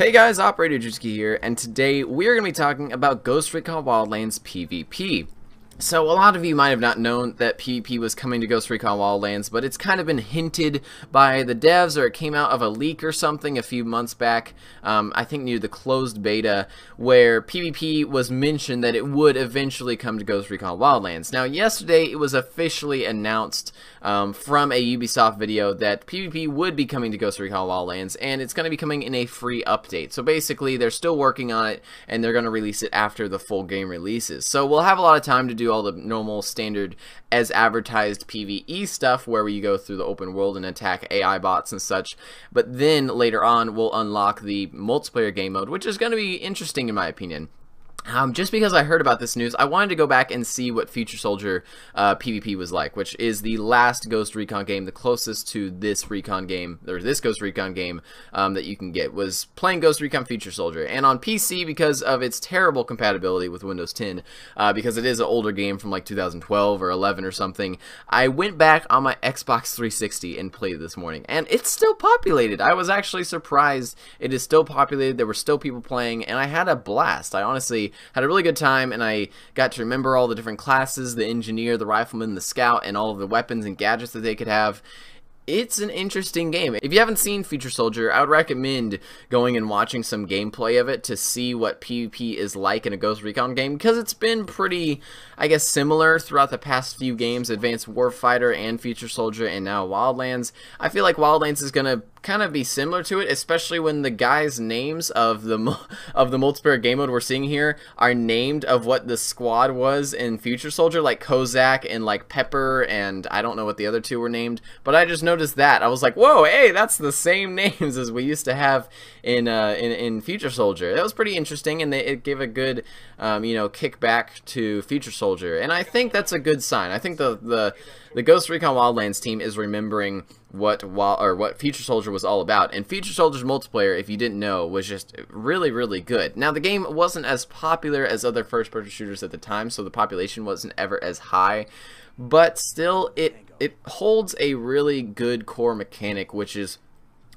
Hey guys, Operator Juski here, and today we're going to be talking about Ghost Recon Wildlands PvP. So a lot of you might have not known that PvP was coming to Ghost Recon Wildlands, but it's kind of been hinted by the devs, or it came out of a leak or something a few months back, I think near the closed beta, where PvP was mentioned that it would eventually come to Ghost Recon Wildlands. Now yesterday it was officially announced from a Ubisoft video that PvP would be coming to Ghost Recon Wildlands, and it's going to be coming in a free update. So basically they're still working on it, and they're going to release it after the full game releases. So we'll have a lot of time to do all the normal standard as advertised PvE stuff where you go through the open world and attack AI bots and such, but then later on we'll unlock the multiplayer game mode, which is going to be interesting in my opinion. Just because I heard about this news, I wanted to go back and see what Future Soldier PvP was like, which is the last Ghost Recon game, the closest to this Recon game, or this Ghost Recon game that you can get, was playing Ghost Recon Future Soldier. And on PC, because of its terrible compatibility with Windows 10, because it is an older game from like 2012 or 11 or something, I went back on my Xbox 360 and played it this morning, and it's still populated. I was actually surprised it is still populated. There were still people playing, and I had a blast. I honestly had a really good time, and I got to remember all the different classes, the engineer, the rifleman, the scout, and all of the weapons and gadgets that they could have. It's an interesting game. If you haven't seen Future Soldier, I would recommend going and watching some gameplay of it to see what PvP is like in a Ghost Recon game, because it's been pretty, I guess, similar throughout the past few games, Advanced Warfighter and Future Soldier and now Wildlands. I feel like Wildlands is going to kind of be similar to it, especially when the guys' names of the multiplayer game mode we're seeing here are named of what the squad was in Future Soldier, like Kozak and like Pepper, and I don't know what the other two were named, but I just noticed that. I was like, whoa, hey, that's the same names as we used to have in Future Soldier. That was pretty interesting, and it gave a good you know, kickback to Future Soldier, and I think that's a good sign. I think the Ghost Recon Wildlands team is remembering what Future Soldier was all about, and Future Soldier's multiplayer, if you didn't know, was just really, really good. Now, the game wasn't as popular as other first-person shooters at the time, so the population wasn't ever as high, but still, it holds a really good core mechanic, which is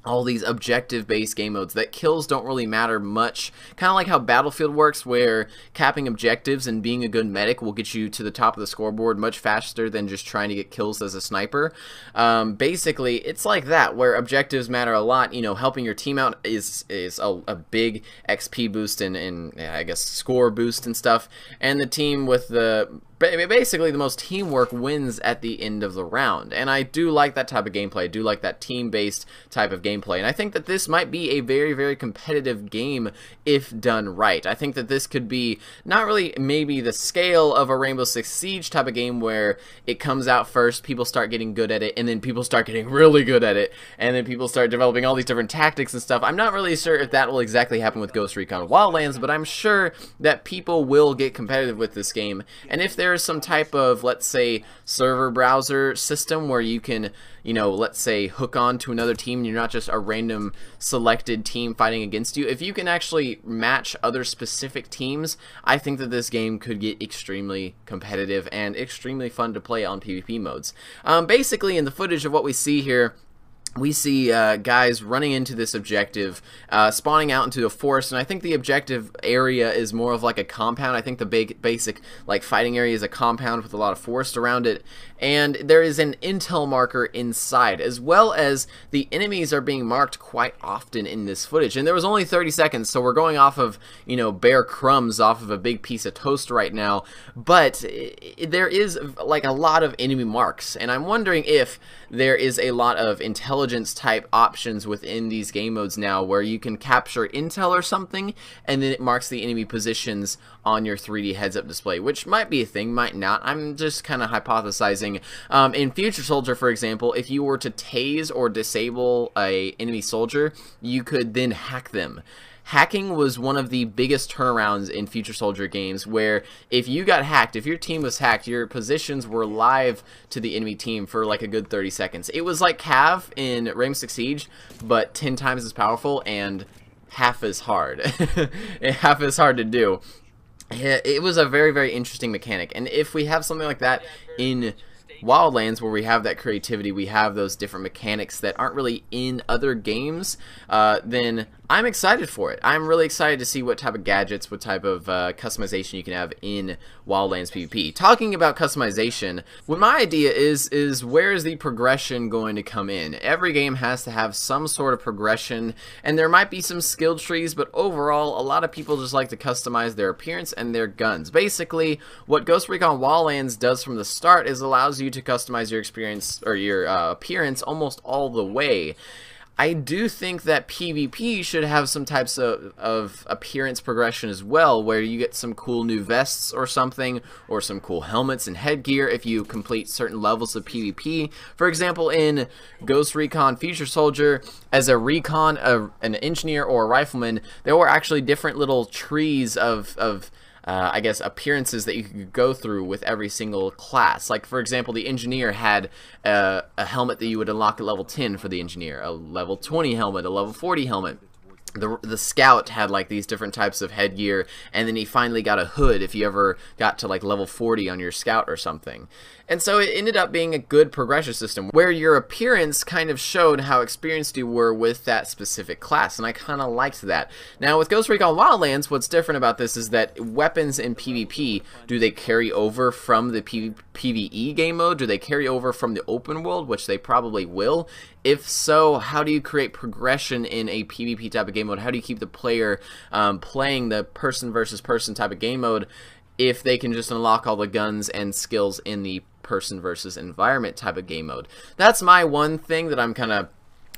all these objective-based game modes that kills don't really matter much, kind of like how Battlefield works, where capping objectives and being a good medic will get you to the top of the scoreboard much faster than just trying to get kills as a sniper. Basically, it's like that, where objectives matter a lot. You know, helping your team out is a big XP boost and I guess score boost and stuff, and the team with basically the most teamwork wins at the end of the round. And I do like that type of gameplay. I do like that team-based type of gameplay, and I think that this might be a very, very competitive game if done right. I think that this could be not really maybe the scale of a Rainbow Six Siege type of game where it comes out first, people start getting good at it, and then people start getting really good at it, and then people start developing all these different tactics and stuff. I'm not really sure if that will exactly happen with Ghost Recon Wildlands, but I'm sure that people will get competitive with this game. And if there's some type of, let's say, server browser system where you can, you know, let's say, hook on to another team and you're not just a random selected team fighting against you, if you can actually match other specific teams, I think that this game could get extremely competitive and extremely fun to play on PvP modes. Basically, in the footage of what we see here, we see guys running into this objective, spawning out into a forest, and I think the objective area is more of like a compound. I think the basic like fighting area is a compound with a lot of forest around it, and there is an intel marker inside, as well as the enemies are being marked quite often in this footage. And there was only 30 seconds, so we're going off of, you know, bare crumbs off of a big piece of toast right now, but there is like a lot of enemy marks, and I'm wondering if there is a lot of intelligence type options within these game modes now where you can capture intel or something, and then it marks the enemy positions on your 3D heads-up display, which might be a thing, might not. I'm just kind of hypothesizing. In Future Soldier, for example, if you were to tase or disable a enemy soldier, you could then hack them. Hacking was one of the biggest turnarounds in Future Soldier games, where if you got hacked, if your team was hacked, your positions were live to the enemy team for like a good 30 seconds. It was like Cav in Rainbow Six Siege, but 10 times as powerful and half as hard. Half as hard to do. It was a very, very interesting mechanic, and if we have something like that in Wildlands, where we have that creativity, we have those different mechanics that aren't really in other games, then I'm excited for it. I'm really excited to see what type of gadgets, what type of customization you can have in Wildlands PvP. Talking about customization, what my idea is where is the progression going to come in? Every game has to have some sort of progression, and there might be some skill trees, but overall, a lot of people just like to customize their appearance and their guns. Basically, what Ghost Recon Wildlands does from the start is allows you to customize your experience or your appearance almost all the way. I do think that PvP should have some types of appearance progression as well, where you get some cool new vests or something, or some cool helmets and headgear if you complete certain levels of PvP. For example, in Ghost Recon Future Soldier, as a recon, an engineer, or a rifleman, there were actually different little trees of I guess, appearances that you could go through with every single class. Like, for example, the engineer had a helmet that you would unlock at level 10 for the engineer, a level 20 helmet, a level 40 helmet. The scout had like these different types of headgear, and then he finally got a hood if you ever got to like level 40 on your scout or something. And so it ended up being a good progression system where your appearance kind of showed how experienced you were with that specific class, and I kind of liked that. Now with Ghost Recon Wildlands, what's different about this is that weapons in PvP, do they carry over from the PvE game mode? Do they carry over from the open world, which they probably will? If so, how do you create progression in a PvP type of game mode? How do you keep the player playing the person versus person type of game mode if they can just unlock all the guns and skills in the person versus environment type of game mode? That's my one thing that I'm kind of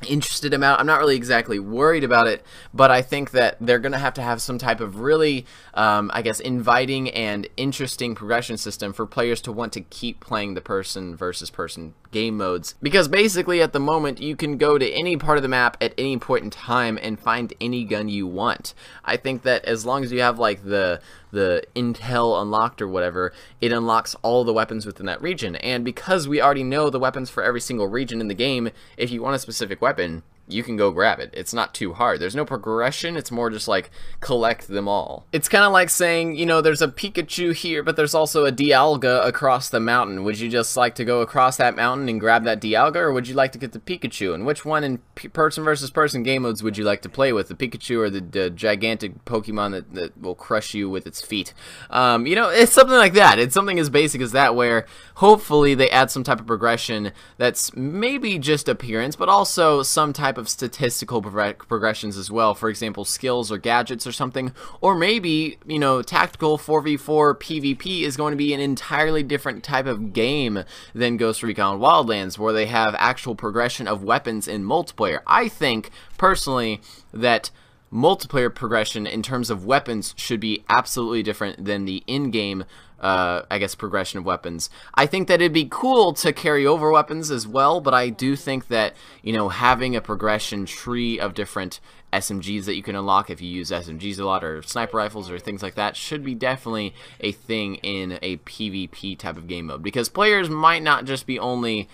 interested about. I'm not really exactly worried about it, but I think that they're going to have some type of really, I guess, inviting and interesting progression system for players to want to keep playing the person versus person game modes, because basically at the moment you can go to any part of the map at any point in time and find any gun you want. I think that as long as you have like the intel unlocked or whatever, it unlocks all the weapons within that region. And because we already know the weapons for every single region in the game, if you want a specific weapon, you can go grab it. It's not too hard. There's no progression. It's more just like collect them all. It's kind of like saying, you know, there's a Pikachu here, but there's also a Dialga across the mountain. Would you just like to go across that mountain and grab that Dialga, or would you like to get the Pikachu? And which one in person versus person game modes would you like to play with, the Pikachu or the gigantic Pokemon that will crush you with its feet? You know, it's something like that. It's something as basic as that, where hopefully they add some type of progression that's maybe just appearance, but also some type of statistical progressions as well. For example, skills or gadgets or something. Or maybe, you know, tactical 4v4 PvP is going to be an entirely different type of game than Ghost Recon Wildlands, where they have actual progression of weapons in multiplayer. I think, personally, that multiplayer progression in terms of weapons should be absolutely different than the in-game I guess progression of weapons. I think that it'd be cool to carry over weapons as well, but I do think that, you know, having a progression tree of different SMGs that you can unlock if you use SMGs a lot, or sniper rifles or things like that, should be definitely a thing in a PvP type of game mode, because players might not just be only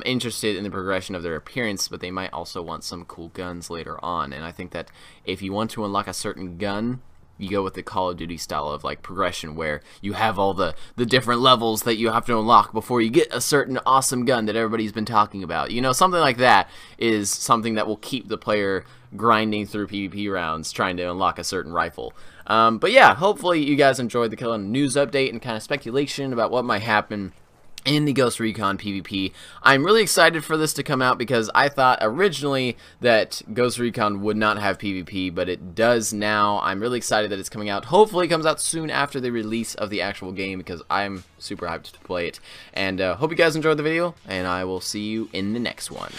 interested in the progression of their appearance, but they might also want some cool guns later on. And I think that if you want to unlock a certain gun, you go with the Call of Duty style of like progression, where you have all the different levels that you have to unlock before you get a certain awesome gun that everybody's been talking about. You know, something like that is something that will keep the player grinding through PvP rounds trying to unlock a certain rifle. But yeah, hopefully you guys enjoyed the kind of news update and kind of speculation about what might happen in the Ghost Recon PvP. I'm really excited for this to come out, because I thought originally that Ghost Recon would not have PvP, but it does now. I'm really excited that it's coming out. Hopefully it comes out soon after the release of the actual game, because I'm super hyped to play it. And hope you guys enjoyed the video, and I will see you in the next one.